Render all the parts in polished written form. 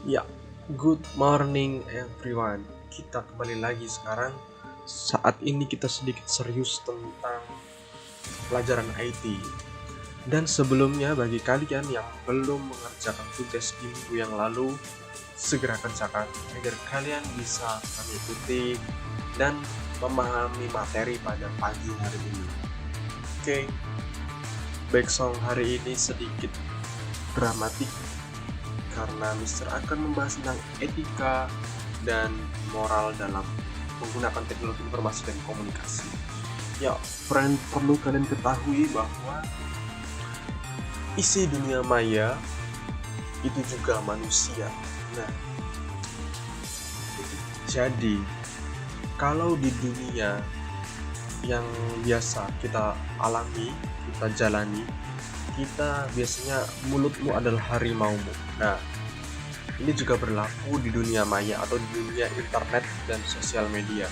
Ya, good morning everyone. Kita kembali lagi sekarang. Saat ini kita sedikit serius tentang pelajaran IT. Dan sebelumnya bagi kalian yang belum mengerjakan tugas di minggu yang lalu, segera kerjakan agar kalian bisa mengikuti dan memahami materi pada pagi hari ini. Oke, back song hari ini sedikit dramatik karena Mister akan membahas tentang etika dan moral dalam menggunakan teknologi informasi dan komunikasi. Ya, friend, perlu kalian ketahui bahwa isi dunia maya itu juga manusia. Nah, jadi kalau di dunia yang biasa kita alami, kita jalani, kita biasanya mulutmu adalah harimaumu. Nah, ini juga berlaku di dunia maya atau di dunia internet dan sosial media.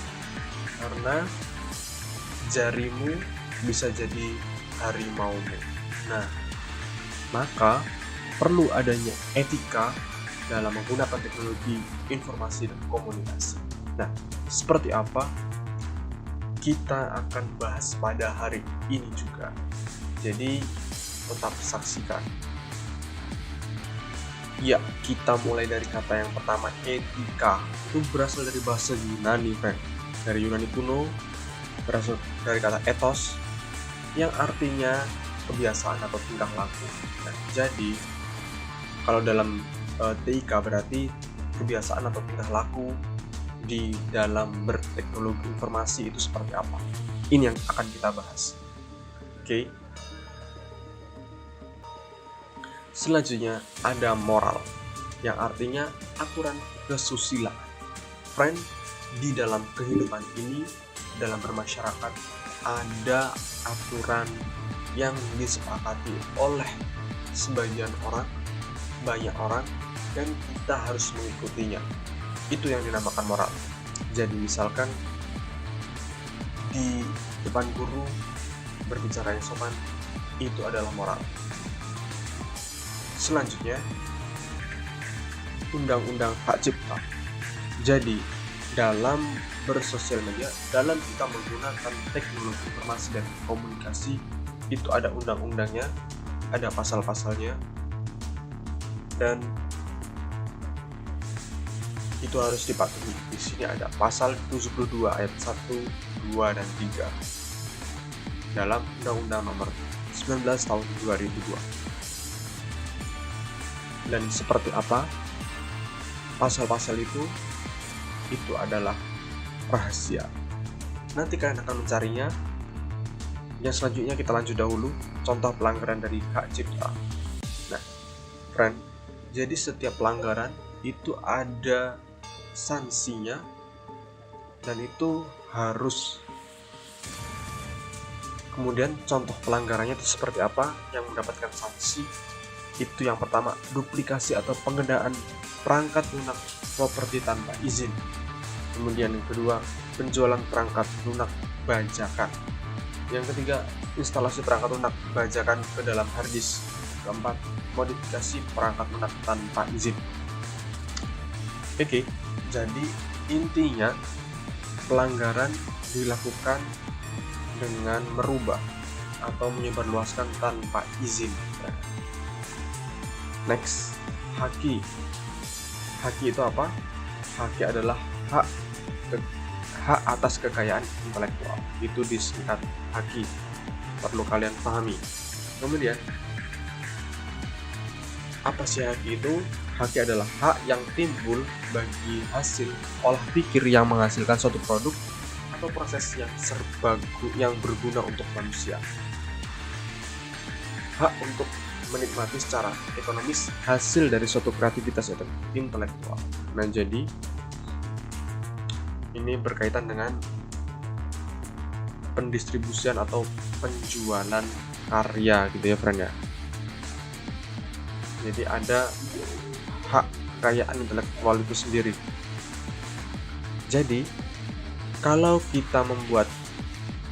Karena jarimu bisa jadi harimaumu. Nah, maka perlu adanya etika dalam menggunakan teknologi informasi dan komunikasi. Nah, seperti apa? Kita akan bahas pada hari ini juga. Jadi, tetap saksikan. Ya, kita mulai dari kata yang pertama, etika. Itu berasal dari bahasa Yunani, friend. Dari Yunani kuno, berasal dari kata ethos, yang artinya kebiasaan atau tingkah laku. Nah, jadi, kalau dalam TIK berarti kebiasaan atau tingkah laku di dalam berteknologi informasi itu seperti apa. Ini yang akan kita bahas. Oke. Selanjutnya ada moral, yang artinya aturan kesusilaan. Friend, di dalam kehidupan ini, dalam bermasyarakat, ada aturan yang disepakati oleh sebagian orang, banyak orang, dan kita harus mengikutinya. Itu yang dinamakan moral. Jadi misalkan di depan guru berbicara yang sopan, itu adalah moral. Selanjutnya, undang-undang hak cipta. Jadi, dalam bersosial media, dalam kita menggunakan teknologi informasi dan komunikasi, itu ada undang-undangnya, ada pasal-pasalnya, dan itu harus dipatuhi. Di sini ada pasal 72 ayat 1, 2, dan 3 dalam Undang-Undang Nomor 19 Tahun 2002. Dan seperti apa pasal-pasal itu adalah rahasia. Nanti kalian akan mencarinya. Yang selanjutnya kita lanjut dahulu contoh pelanggaran dari hak cipta. Nah, friend, jadi setiap pelanggaran itu ada sanksinya, dan itu harus, kemudian contoh pelanggarannya itu seperti apa yang mendapatkan sanksi. Itu yang pertama, duplikasi atau penggunaan perangkat lunak properti tanpa izin. Kemudian yang kedua, penjualan perangkat lunak bajakan. Yang ketiga, instalasi perangkat lunak bajakan ke dalam harddisk. Keempat, modifikasi perangkat lunak tanpa izin. Oke, jadi intinya pelanggaran dilakukan dengan merubah atau menyebarluaskan tanpa izin. Next, haki. Haki itu apa? Haki adalah hak atas kekayaan intelektual. Itu disingkat haki. Perlu kalian pahami. Kemudian, apa sih haki itu? Haki adalah hak yang timbul bagi hasil olah pikir yang menghasilkan suatu produk atau proses yang berguna untuk manusia. Hak untuk menikmati secara ekonomis hasil dari suatu kreativitas intelektual. Nah, jadi ini berkaitan dengan pendistribusian atau penjualan karya gitu ya, friend ya. Jadi ada hak kekayaan intelektual itu sendiri. Jadi kalau kita membuat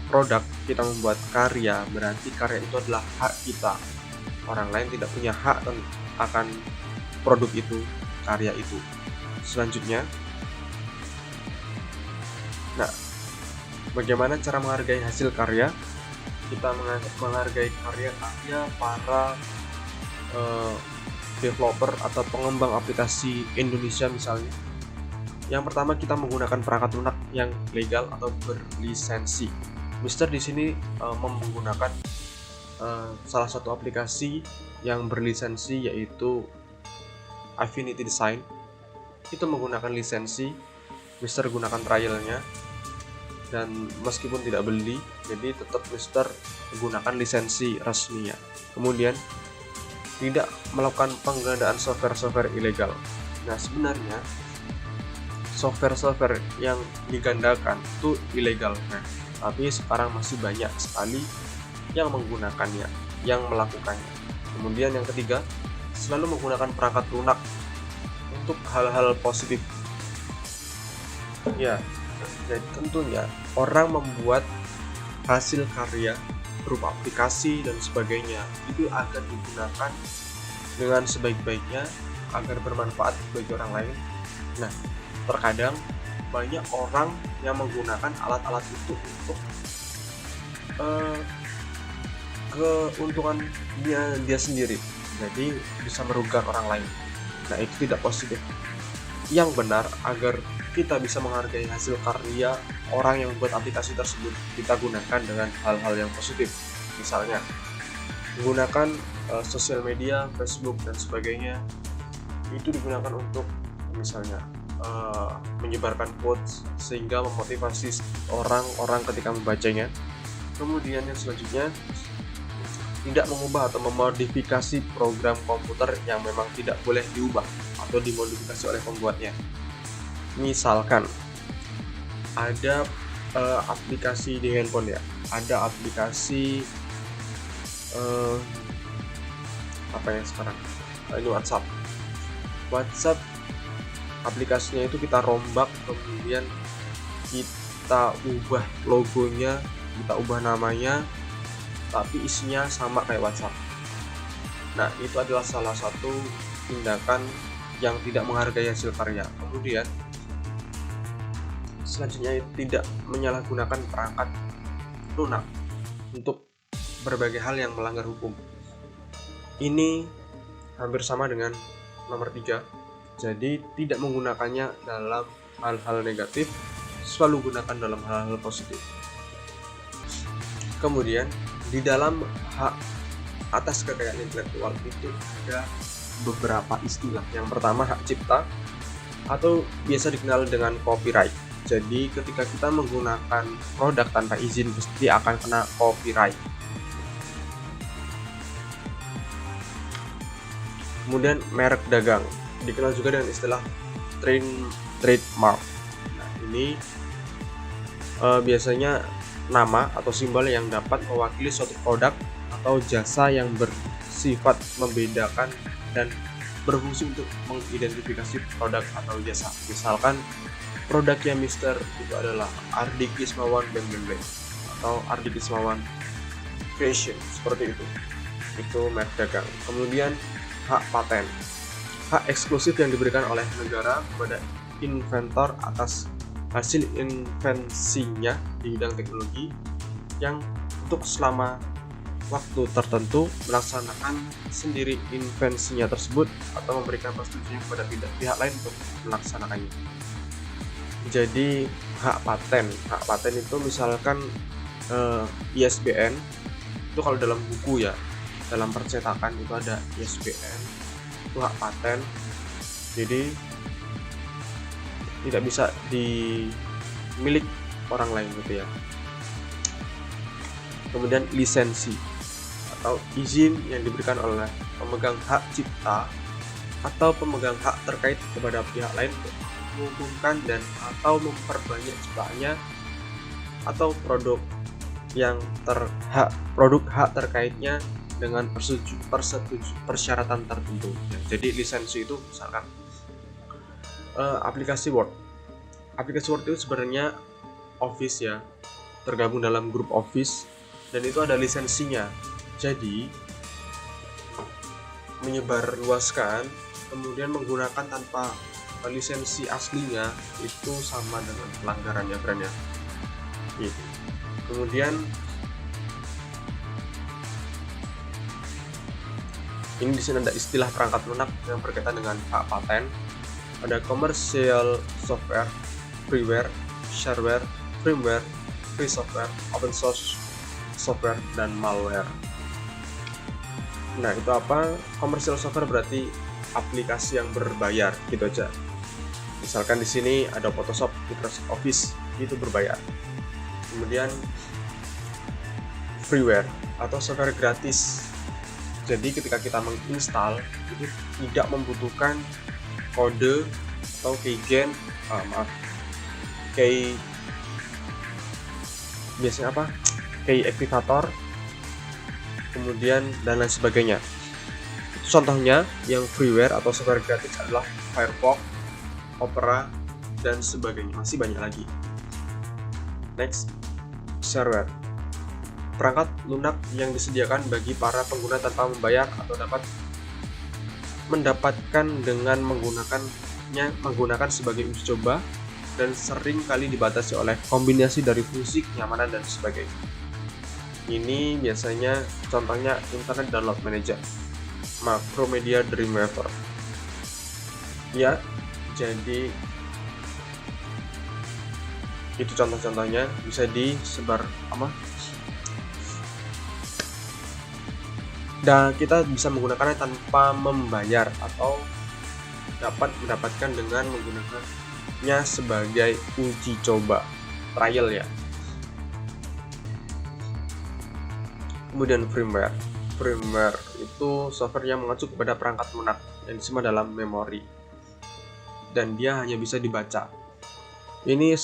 produk, kita membuat karya, berarti karya itu adalah hak kita. Orang lain tidak punya hak akan produk itu. karya itu. Selanjutnya, nah, bagaimana cara menghargai hasil karya? Kita menghargai karya-karya para developer atau pengembang aplikasi Indonesia misalnya. Yang pertama, kita menggunakan perangkat lunak yang legal atau berlisensi. Mister di sini menggunakan salah satu aplikasi yang berlisensi, yaitu Affinity Design. Itu menggunakan lisensi. Mister gunakan trialnya, dan meskipun tidak beli, jadi tetap Mister menggunakan lisensi resminya. Kemudian tidak melakukan penggandaan software-software ilegal. Nah, sebenarnya software-software yang digandakan itu ilegal, tapi sekarang masih banyak sekali yang menggunakannya, yang melakukannya. Kemudian yang ketiga, selalu menggunakan perangkat lunak untuk hal-hal positif. Ya, jadi tentunya orang membuat hasil karya berupa aplikasi dan sebagainya itu akan digunakan dengan sebaik-baiknya agar bermanfaat bagi orang lain. Nah, terkadang banyak orang yang menggunakan alat-alat itu untuk keuntungan dia sendiri, jadi bisa merugikan orang lain. Nah, itu tidak positif. Yang benar, agar kita bisa menghargai hasil karya orang yang membuat aplikasi tersebut, kita gunakan dengan hal-hal yang positif. Misalnya menggunakan sosial media, Facebook dan sebagainya, itu digunakan untuk misalnya menyebarkan quotes sehingga memotivasi orang-orang ketika membacanya. Kemudian yang selanjutnya, tidak mengubah atau memodifikasi program komputer yang memang tidak boleh diubah atau dimodifikasi oleh pembuatnya. Misalkan ada aplikasi di handphone ya, ada aplikasi apa ya sekarang, ini WhatsApp aplikasinya itu kita rombak, kemudian kita ubah logonya, kita ubah namanya, tapi isinya sama kayak WhatsApp. Nah, itu adalah salah satu tindakan yang tidak menghargai hasil karya. Kemudian selanjutnya, tidak menyalahgunakan perangkat lunak untuk berbagai hal yang melanggar hukum. Ini hampir sama dengan nomor 3. Jadi tidak menggunakannya dalam hal-hal negatif, selalu gunakan dalam hal-hal positif. Kemudian di dalam hak atas kekayaan intelektual itu ada beberapa istilah. Yang pertama, hak cipta atau biasa dikenal dengan copyright. Jadi ketika kita menggunakan produk tanpa izin pasti akan kena copyright. Kemudian merek dagang, dikenal juga dengan istilah trademark. Nah, ini biasanya nama atau simbol yang dapat mewakili suatu produk atau jasa yang bersifat membedakan dan berfungsi untuk mengidentifikasi produk atau jasa. Misalkan produknya Mister itu adalah Ardi Kismawan Beng atau Ardi Kismawan Fashion, seperti itu. Itu merek dagang. Kemudian hak paten, hak eksklusif yang diberikan oleh negara kepada inventor atas hasil invensinya di bidang teknologi yang untuk selama waktu tertentu melaksanakan sendiri invensinya tersebut atau memberikan persetujuan kepada pihak lain untuk melaksanakannya. Jadi hak paten itu misalkan ISBN itu kalau dalam buku ya, dalam percetakan itu ada ISBN, itu hak paten. Jadi tidak bisa dimiliki orang lain gitu ya. Kemudian lisensi atau izin yang diberikan oleh pemegang hak cipta atau pemegang hak terkait kepada pihak lain untuk menghubungkan dan atau memperbanyak ciptaannya atau produk yang produk hak terkaitnya dengan persyaratan tertentu. Jadi lisensi itu misalkan aplikasi Word. Aplikasi Word itu sebenarnya Office ya, tergabung dalam grup Office dan itu ada lisensinya. Jadi menyebarluaskan kemudian menggunakan tanpa lisensi aslinya itu sama dengan pelanggaran ya friend ya. Gitu. Kemudian ini di sini ada istilah perangkat lunak yang berkaitan dengan hak paten. Ada commercial software, freeware, shareware, firmware, free software, open source software, dan malware. Nah, itu apa? Commercial software berarti aplikasi yang berbayar, gitu aja. Misalkan di sini ada Photoshop, Microsoft Office, itu berbayar. Kemudian freeware atau software gratis. Jadi ketika kita menginstal itu tidak membutuhkan kode atau keygen, key biasanya apa? Key activator, kemudian dan lain sebagainya. Contohnya yang freeware atau software gratis adalah Firefox, Opera, dan sebagainya. Masih banyak lagi. Next, shareware. Perangkat lunak yang disediakan bagi para pengguna tanpa membayar atau dapat mendapatkan dengan menggunakan sebagai uji coba dan sering kali dibatasi oleh kombinasi dari fungsi, kenyamanan, dan sebagainya. Ini biasanya contohnya Internet Download Manager, Macromedia Dreamweaver. Ya, jadi itu contoh-contohnya bisa disebar dan kita bisa menggunakannya tanpa membayar atau dapat mendapatkan dengan menggunakannya sebagai uji coba, trial ya. Kemudian firmware. Firmware itu software yang mengacu kepada perangkat lunak yang disimpan dalam memori dan dia hanya bisa dibaca. Ini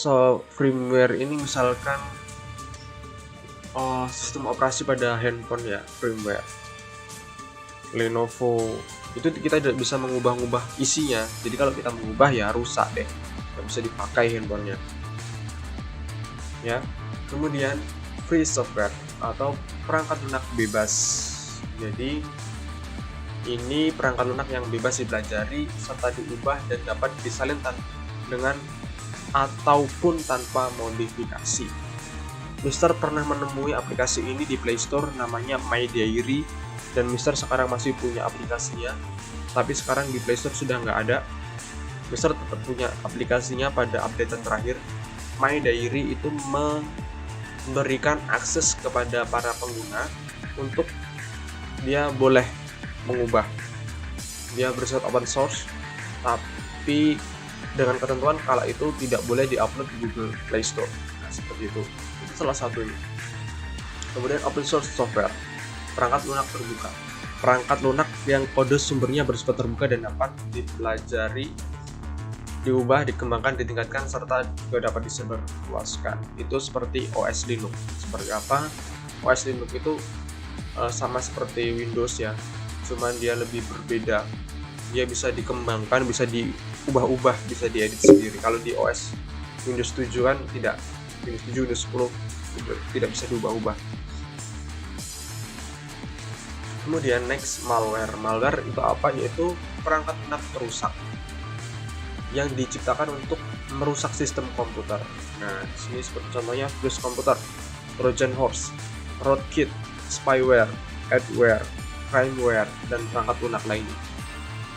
firmware ini misalkan sistem operasi pada handphone ya, firmware. Lenovo itu kita tidak bisa mengubah-ubah isinya, jadi kalau kita mengubah ya rusak deh, nggak bisa dipakai handphonenya ya. Kemudian free software atau perangkat lunak bebas. Jadi ini perangkat lunak yang bebas dipelajari serta diubah dan dapat disalin dengan ataupun tanpa modifikasi. Mister pernah menemui aplikasi ini di Play Store, namanya My Diary, dan Mister sekarang masih punya aplikasinya, tapi sekarang di Play Store sudah nggak ada. Mister tetap punya aplikasinya pada update terakhir. My Diary itu memberikan akses kepada para pengguna untuk dia boleh mengubah. Dia bersifat open source, tapi dengan ketentuan kala itu tidak boleh diupload di Google Play Store. Nah, seperti itu. Itu salah satunya. Kemudian open source software. Perangkat lunak terbuka. Perangkat lunak yang kode sumbernya bersifat terbuka dan dapat dipelajari, diubah, dikembangkan, ditingkatkan, serta juga dapat disebarluaskan. Itu seperti OS Linux. Seperti apa? OS Linux itu sama seperti Windows ya, cuman dia lebih berbeda. Dia bisa dikembangkan, bisa diubah-ubah, bisa diedit sendiri. Kalau di OS Windows 7 kan tidak. Windows 7, Windows 10 tidak bisa diubah-ubah. Kemudian next, malware. Malware itu apa? Yaitu perangkat lunak perusak yang diciptakan untuk merusak sistem komputer. Nah, di sini seperti contohnya virus komputer, Trojan horse, rootkit, spyware, adware, crimeware, dan perangkat lunak lainnya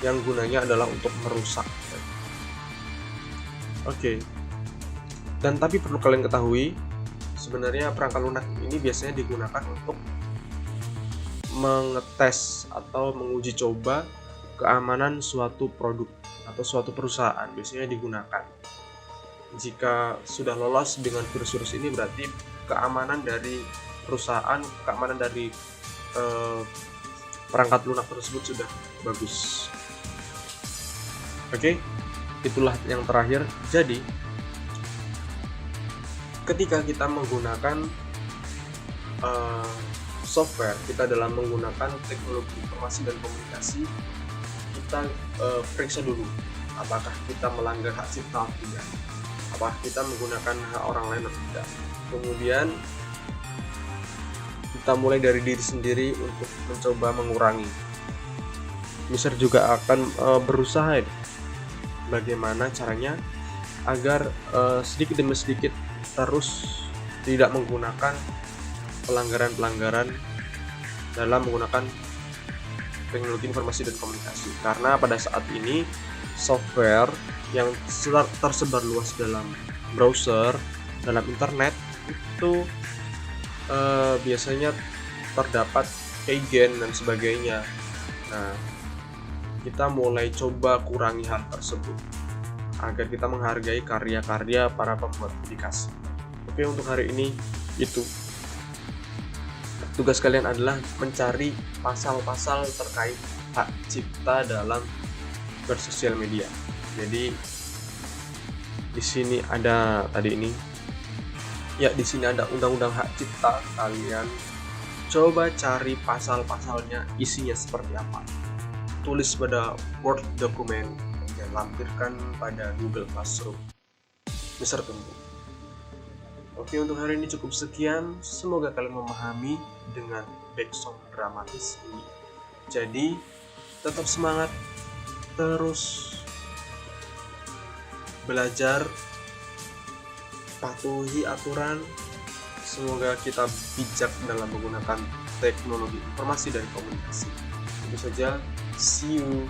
yang gunanya adalah untuk merusak. Oke. Dan tapi perlu kalian ketahui, sebenarnya perangkat lunak ini biasanya digunakan untuk mengetes atau menguji coba keamanan suatu produk atau suatu perusahaan, biasanya digunakan. Jika sudah lolos dengan virus-virus ini, berarti keamanan dari perusahaan, keamanan dari perangkat lunak tersebut sudah bagus. Oke, itulah yang terakhir. Jadi ketika kita menggunakan software, kita dalam menggunakan teknologi informasi dan komunikasi, kita periksa dulu apakah kita melanggar hak cipta atau tidak, apakah kita menggunakan hak orang lain atau tidak. Kemudian kita mulai dari diri sendiri untuk mencoba mengurangi. Mister juga akan berusaha bagaimana caranya agar sedikit demi sedikit terus tidak menggunakan pelanggaran-pelanggaran dalam menggunakan teknologi informasi dan komunikasi. Karena pada saat ini software yang tersebar luas dalam browser, dalam internet itu biasanya terdapat keygen dan sebagainya. Nah, kita mulai coba kurangi hal tersebut agar kita menghargai karya-karya para pembuat aplikasi. Oke, untuk hari ini itu. Tugas kalian adalah mencari pasal-pasal terkait hak cipta dalam bersosial media. Jadi di sini ada tadi ini. Ya, di sini ada undang-undang hak cipta. Kalian coba cari pasal-pasalnya, isinya seperti apa. Tulis pada Word dokumen dan lampirkan pada Google Classroom. Mister tunggu. Oke, untuk hari ini cukup sekian. Semoga kalian memahami dengan backsound dramatis ini. Jadi, tetap semangat, terus belajar, patuhi aturan. Semoga kita bijak dalam menggunakan teknologi informasi dan komunikasi. Itu saja, see you.